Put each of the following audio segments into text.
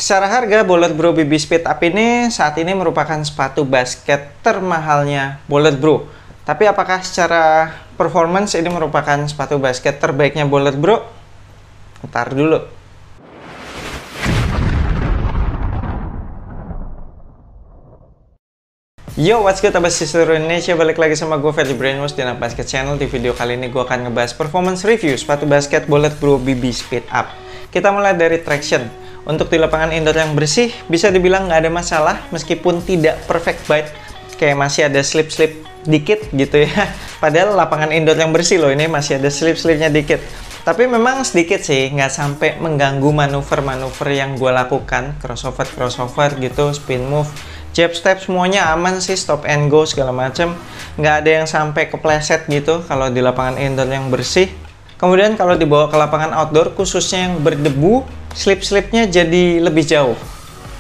Secara harga, Bullet Bro BB Speed Up ini saat ini merupakan sepatu basket termahalnya Bullet Bro. Tapi apakah secara performance ini merupakan sepatu basket terbaiknya Bullet Bro? Ntar dulu. Yo, what's good abas di seluruh Indonesia, balik lagi sama gue Ferdi Brainwash di Anak Basket Channel. Di video kali ini gue akan ngebahas performance review sepatu basket Bullet Bro BB Speed Up. Kita mulai dari traction. Untuk di lapangan indoor yang bersih, bisa dibilang nggak ada masalah, meskipun tidak perfect bite, kayak masih ada slip-slip dikit gitu ya. Padahal lapangan indoor yang bersih loh, ini masih ada slip-slipnya dikit. Tapi memang sedikit sih, nggak sampai mengganggu manuver-manuver yang gue lakukan, crossover gitu, spin move, jab step, semuanya aman sih, stop and go segala macam. Nggak ada yang sampai kepleset gitu kalau di lapangan indoor yang bersih. Kemudian kalau dibawa ke lapangan outdoor, khususnya yang berdebu, slip-slipnya jadi lebih jauh.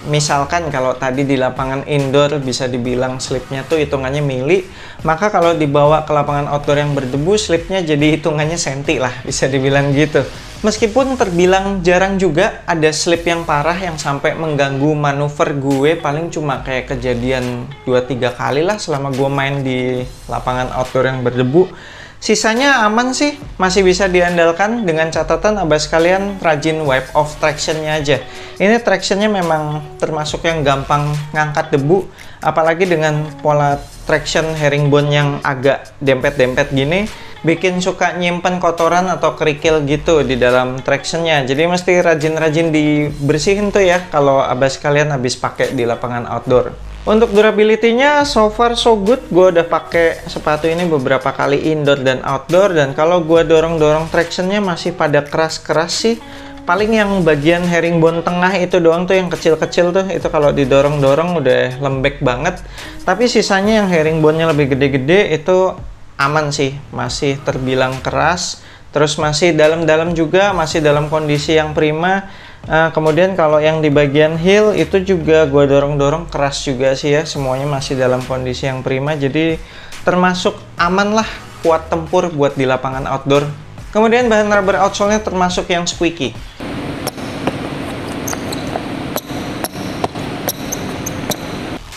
Misalkan kalau tadi di lapangan indoor bisa dibilang slipnya tuh hitungannya mili, maka kalau dibawa ke lapangan outdoor yang berdebu, slipnya jadi hitungannya senti lah, bisa dibilang gitu. Meskipun terbilang jarang juga ada slip yang parah yang sampai mengganggu manuver gue, paling cuma kayak kejadian 2-3 kali lah selama gue main di lapangan outdoor yang berdebu. Sisanya aman sih, masih bisa diandalkan, dengan catatan abas kalian rajin wipe off tractionnya aja. Ini tractionnya memang termasuk yang gampang ngangkat debu, apalagi dengan pola traction herringbone yang agak dempet-dempet gini, bikin suka nyimpen kotoran atau kerikil gitu di dalam tractionnya. Jadi mesti rajin-rajin dibersihin tuh ya kalau abas kalian habis pakai di lapangan outdoor. Untuk durability-nya so far so good. Gue udah pakai sepatu ini beberapa kali indoor dan outdoor, dan kalau gue dorong-dorong tractionnya masih pada keras-keras sih. Paling yang bagian herringbone tengah itu doang tuh yang kecil-kecil tuh, itu kalau didorong-dorong udah lembek banget. Tapi sisanya yang herringbone-nya lebih gede-gede itu aman sih, masih terbilang keras. Terus masih dalam-dalam juga, masih dalam kondisi yang prima. Kemudian kalau yang di bagian heel itu juga gue dorong-dorong keras juga sih ya, semuanya masih dalam kondisi yang prima, jadi termasuk aman lah, kuat tempur buat di lapangan outdoor. Kemudian bahan rubber outsole-nya termasuk yang squeaky.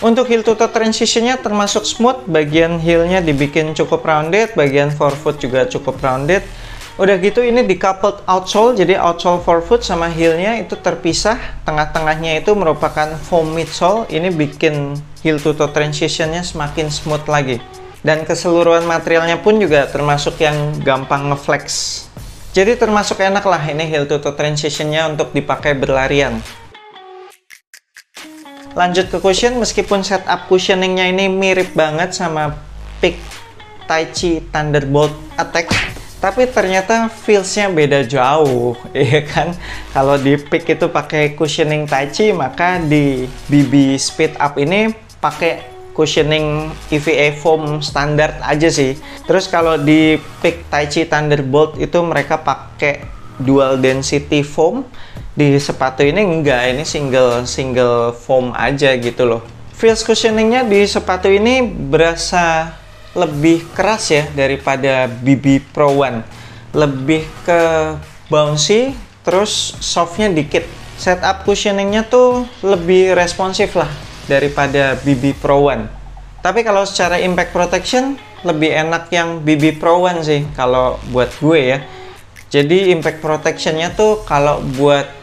Untuk heel to toe transition-nya termasuk smooth, bagian heel-nya dibikin cukup rounded, bagian forefoot juga cukup rounded. Udah gitu ini di coupled outsole, jadi outsole forefoot sama heel-nya itu terpisah. Tengah-tengahnya itu merupakan foam midsole, ini bikin heel to toe transition-nya semakin smooth lagi. Dan keseluruhan materialnya pun juga termasuk yang gampang ngeflex. Jadi termasuk enak lah ini heel to toe transition-nya untuk dipakai berlarian. Lanjut ke cushion, meskipun setup cushioning-nya ini mirip banget sama Peak Taichi Thunderbolt Attack, tapi ternyata feels-nya beda jauh, ya kan? Kalau di Peak itu pakai cushioning Taichi, maka di BB Speed Up ini pakai cushioning EVA foam standar aja sih. Terus kalau di Peak Taichi Thunderbolt itu mereka pakai dual density foam. Di sepatu ini enggak, ini single foam aja gitu loh. Feels cushioningnya di sepatu ini berasa lebih keras ya daripada BB Pro One, lebih ke bouncy, terus softnya dikit. Setup cushioningnya tuh lebih responsif lah daripada BB Pro One. Tapi kalau secara impact protection lebih enak yang BB Pro One sih kalau buat gue ya. Jadi impact protectionnya tuh kalau buat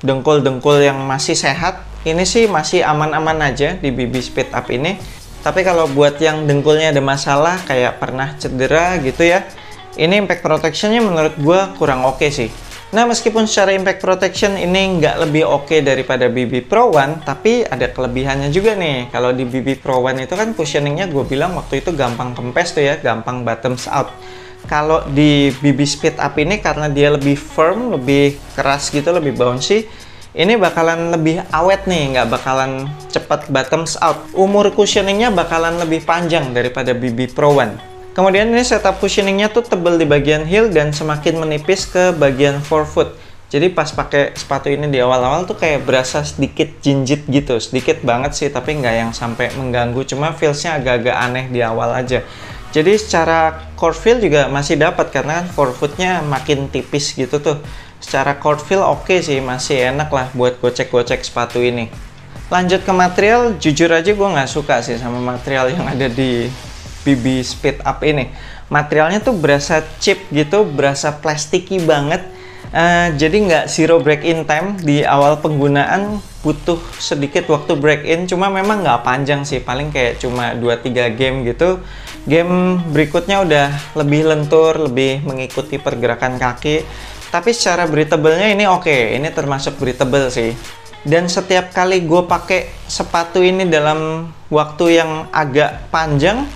dengkul-dengkul yang masih sehat, ini sih masih aman-aman aja di BB Speed Up ini. Tapi kalau buat yang dengkulnya ada masalah, kayak pernah cedera gitu ya, ini impact protectionnya menurut gue kurang oke sih. Nah, meskipun secara impact protection ini nggak lebih oke daripada BB Pro One, tapi ada kelebihannya juga nih. Kalau di BB Pro One itu kan cushioningnya gue bilang waktu itu gampang kempes tuh ya, gampang bottoms out. Kalau di BB Speed Up ini karena dia lebih firm, lebih keras gitu, lebih bouncy, ini bakalan lebih awet nih, nggak bakalan cepat bottoms out. Umur cushioningnya bakalan lebih panjang daripada BB Pro One. Kemudian ini setup cushioningnya tuh tebel di bagian heel dan semakin menipis ke bagian forefoot. Jadi pas pakai sepatu ini di awal-awal tuh kayak berasa sedikit jinjit gitu, sedikit banget sih, tapi nggak yang sampai mengganggu. Cuma feelsnya agak-agak aneh di awal aja. Jadi secara core feel juga masih dapat karena kan forefootnya makin tipis gitu tuh. secara court feel oke sih, masih enak lah buat gocek-gocek sepatu ini. Lanjut ke material, jujur aja gue nggak suka sih sama material yang ada di BB Speed Up ini. Materialnya tuh berasa cheap gitu, berasa plastiki banget. Jadi nggak zero break-in time. Di awal penggunaan butuh sedikit waktu break-in, cuma memang nggak panjang sih, paling kayak cuma 2-3 game gitu. Game berikutnya udah lebih lentur, lebih mengikuti pergerakan kaki. Tapi secara breathable-nya ini oke, ini termasuk breathable sih. Dan setiap kali gue pakai sepatu ini dalam waktu yang agak panjang,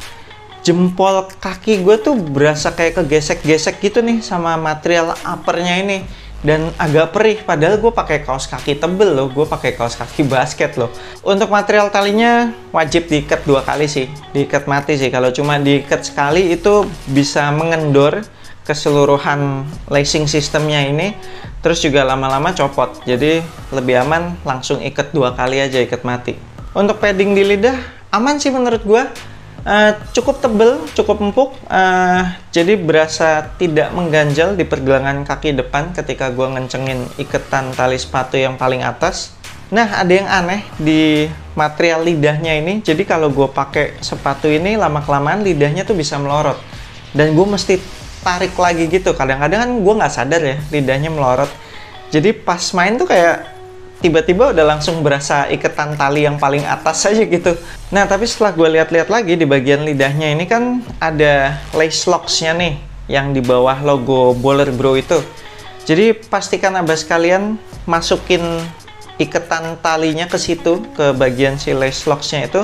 jempol kaki gue tuh berasa kayak kegesek-gesek gitu nih sama material uppernya ini, dan agak perih. Padahal gue pakai kaos kaki tebel loh, gue pakai kaos kaki basket loh. Untuk material talinya wajib diikat 2 kali sih, diikat mati sih. Kalau cuma diikat sekali itu bisa mengendor keseluruhan lacing sistemnya ini, terus juga lama-lama copot. Jadi lebih aman langsung ikat 2 kali aja, ikat mati. Untuk padding di lidah aman sih menurut gue. Cukup tebel, cukup empuk, jadi berasa tidak mengganjal di pergelangan kaki depan ketika gue ngencengin iketan tali sepatu yang paling atas. Nah, ada yang aneh di material lidahnya ini. Jadi kalau gue pakai sepatu ini, lama-kelamaan lidahnya tuh bisa melorot, dan gue mesti tarik lagi gitu. Kadang-kadang kan gue nggak sadar ya lidahnya melorot. Jadi pas main tuh kayak tiba-tiba udah langsung berasa iketan tali yang paling atas aja gitu. Nah, tapi setelah gue lihat-lihat lagi di bagian lidahnya ini kan ada lace locks-nya nih yang di bawah logo Baller Bro itu. Jadi pastikan abas kalian masukin iketan talinya ke situ, ke bagian si lace locks-nya itu,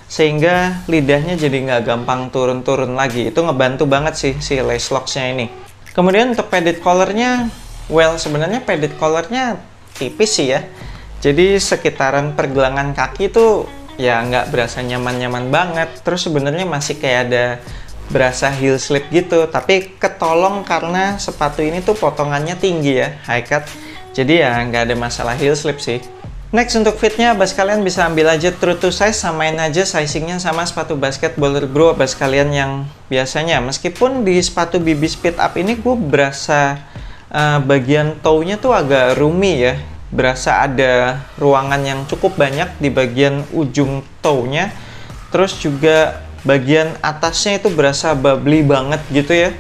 sehingga lidahnya jadi nggak gampang turun-turun lagi. Itu ngebantu banget sih si lace locks-nya ini. Kemudian untuk padded collar-nya, well, sebenarnya padded collar-nya tipis sih ya. Jadi sekitaran pergelangan kaki tuh ya nggak berasa nyaman-nyaman banget. Terus sebenarnya masih kayak ada berasa heel slip gitu. Tapi ketolong karena sepatu ini tuh potongannya tinggi ya, high cut. Jadi ya nggak ada masalah heel slip sih. Next, untuk fitnya, abas kalian bisa ambil aja true to size, samain aja sizingnya sama sepatu basket Baller Bro abas kalian yang biasanya. Meskipun di sepatu BB Speed Up ini gue berasa bagian toe-nya tuh agak roomy ya, berasa ada ruangan yang cukup banyak di bagian ujung toe-nya. Terus juga bagian atasnya itu berasa bubbly banget gitu ya,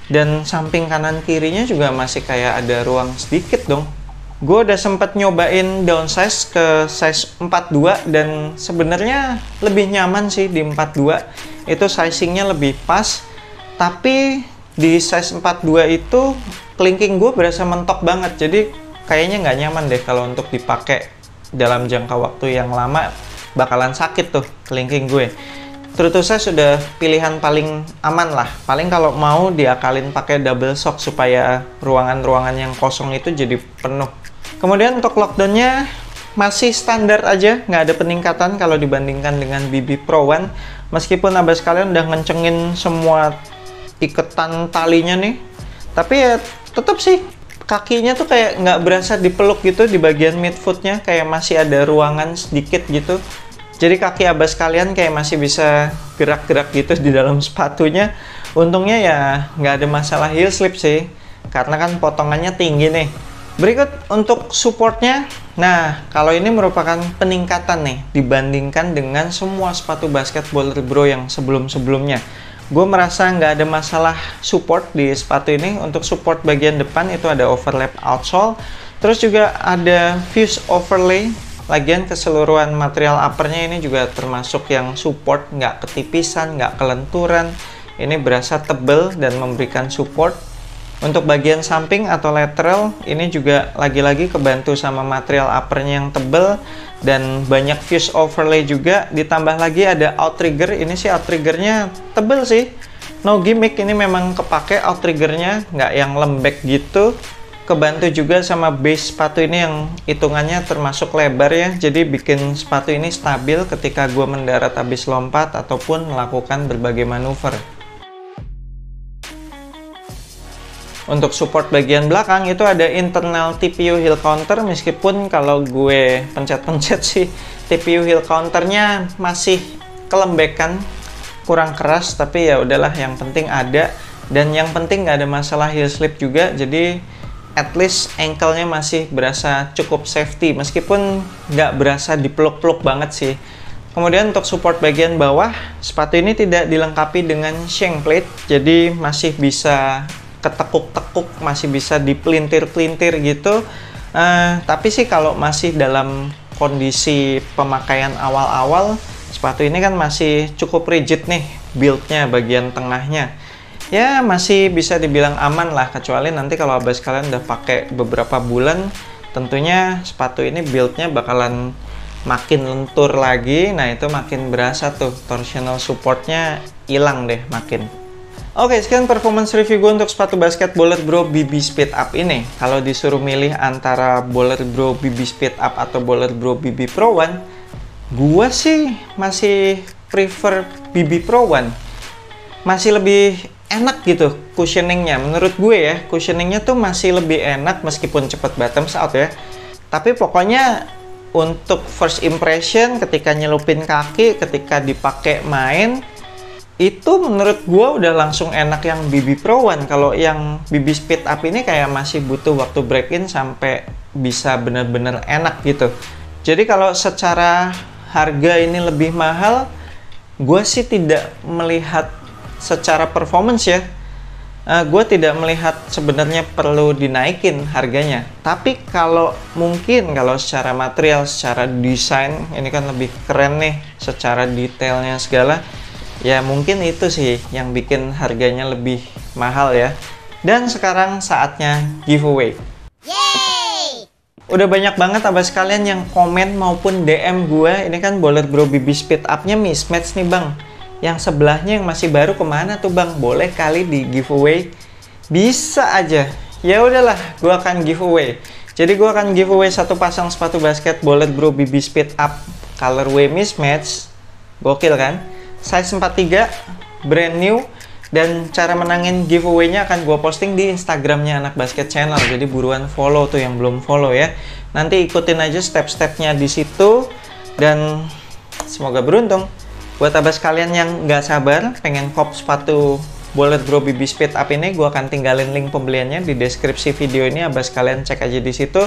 dan samping kanan kirinya juga masih kayak ada ruang sedikit dong. Gue udah sempet nyobain downsize ke size 42 dan sebenarnya lebih nyaman sih di 42. Itu sizingnya lebih pas, tapi di size 42 itu kelingking gue berasa mentok banget, jadi kayaknya nggak nyaman deh kalau untuk dipakai dalam jangka waktu yang lama, bakalan sakit tuh kelingking gue. True to size sudah pilihan paling aman lah. Paling kalau mau diakalin pakai double sock supaya ruangan-ruangan yang kosong itu jadi penuh. Kemudian untuk lockdownnya masih standar aja, nggak ada peningkatan kalau dibandingkan dengan BB Pro One. Meskipun abas kalian udah ngencengin semua iketan talinya nih, tapi ya tetap sih kakinya tuh kayak nggak berasa dipeluk gitu di bagian midfootnya, kayak masih ada ruangan sedikit gitu. Jadi kaki abas kalian kayak masih bisa gerak-gerak gitu di dalam sepatunya. Untungnya ya nggak ada masalah heel slip sih, karena kan potongannya tinggi nih. Berikut untuk supportnya. Nah, kalau ini merupakan peningkatan nih dibandingkan dengan semua sepatu basket Baller Bro yang sebelum-sebelumnya. Gue merasa nggak ada masalah support di sepatu ini. Untuk support bagian depan itu ada overlap outsole, terus juga ada fuse overlay. Lagian keseluruhan material uppernya ini juga termasuk yang support, nggak ketipisan, nggak kelenturan. Ini berasa tebel dan memberikan support. Untuk bagian samping atau lateral ini juga lagi-lagi kebantu sama material uppernya yang tebel dan banyak fuse overlay juga. Ditambah lagi ada outrigger. Ini sih outriggernya tebel sih, no gimmick. Ini memang kepake outriggernya, nggak yang lembek gitu. Kebantu juga sama base sepatu ini yang hitungannya termasuk lebar ya, jadi bikin sepatu ini stabil ketika gue mendarat habis lompat ataupun melakukan berbagai manuver. Untuk support bagian belakang itu ada internal TPU heel counter. Meskipun kalau gue pencet-pencet sih TPU heel counternya masih kelembekan, kurang keras, tapi ya udahlah, yang penting ada. Dan yang penting nggak ada masalah heel slip juga, jadi at least ankle-nya masih berasa cukup safety, meskipun nggak berasa dipeluk-peluk banget sih. Kemudian untuk support bagian bawah, sepatu ini tidak dilengkapi dengan shank plate, jadi masih bisa ketekuk-tekuk, masih bisa dipelintir-pelintir gitu. Tapi sih kalau masih dalam kondisi pemakaian awal-awal, sepatu ini kan masih cukup rigid nih build-nya, bagian tengahnya. Ya masih bisa dibilang aman lah, kecuali nanti kalau abas kalian udah pakai beberapa bulan, tentunya sepatu ini build-nya bakalan makin lentur lagi. Nah itu makin berasa tuh, torsional support-nya hilang deh makin. Oke, sekian performance review gue untuk sepatu basket Bollard Bro BB Speed Up ini. Kalau disuruh milih antara Bollard Bro BB Speed Up atau Bollard Bro BB Pro One, gue sih masih prefer BB Pro One. Masih lebih enak gitu cushioningnya, menurut gue ya. Cushioningnya tuh masih lebih enak meskipun cepet bottoms out ya. Tapi pokoknya untuk first impression ketika nyelupin kaki, ketika dipakai main, itu menurut gue udah langsung enak yang BB Pro One. Kalau yang BB Speed Up ini kayak masih butuh waktu break in sampai bisa bener-bener enak gitu. Jadi kalau secara harga ini lebih mahal, gue sih tidak melihat secara performance ya, gue tidak melihat sebenarnya perlu dinaikin harganya. Tapi kalau mungkin kalau secara material, secara desain ini kan lebih keren nih, secara detailnya segala, ya mungkin itu sih yang bikin harganya lebih mahal ya. Dan sekarang saatnya giveaway. Yeay! Udah banyak banget abas kalian yang komen maupun DM gue. Ini kan Bollard Bro BB Speed Up-nya mismatch nih bang. Yang sebelahnya yang masih baru kemana tuh bang? Boleh kali di giveaway? Bisa aja. Ya udahlah, gue akan giveaway. Jadi gue akan giveaway satu pasang sepatu basket Bollard Bro BB Speed Up colorway mismatch. Gokil kan? Size 43, brand new. Dan cara menangin giveaway-nya akan gue posting di Instagramnya Anak Basket Channel. Jadi buruan follow tuh yang belum follow ya. Nanti ikutin aja step-stepnya di situ. Dan semoga beruntung. Buat abas kalian yang nggak sabar pengen kop sepatu Bollard Bro BB Speed Up ini, gue akan tinggalin link pembeliannya di deskripsi video ini. Abas kalian cek aja di situ.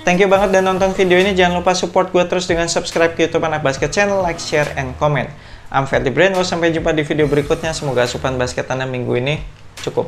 Thank you banget dan nonton video ini. Jangan lupa support gue terus dengan subscribe ke YouTube Anak Basket Channel, like, share, and comment. I'm Ferdi Brainwash. Sampai jumpa di video berikutnya. Semoga asupan basket Anda minggu ini cukup.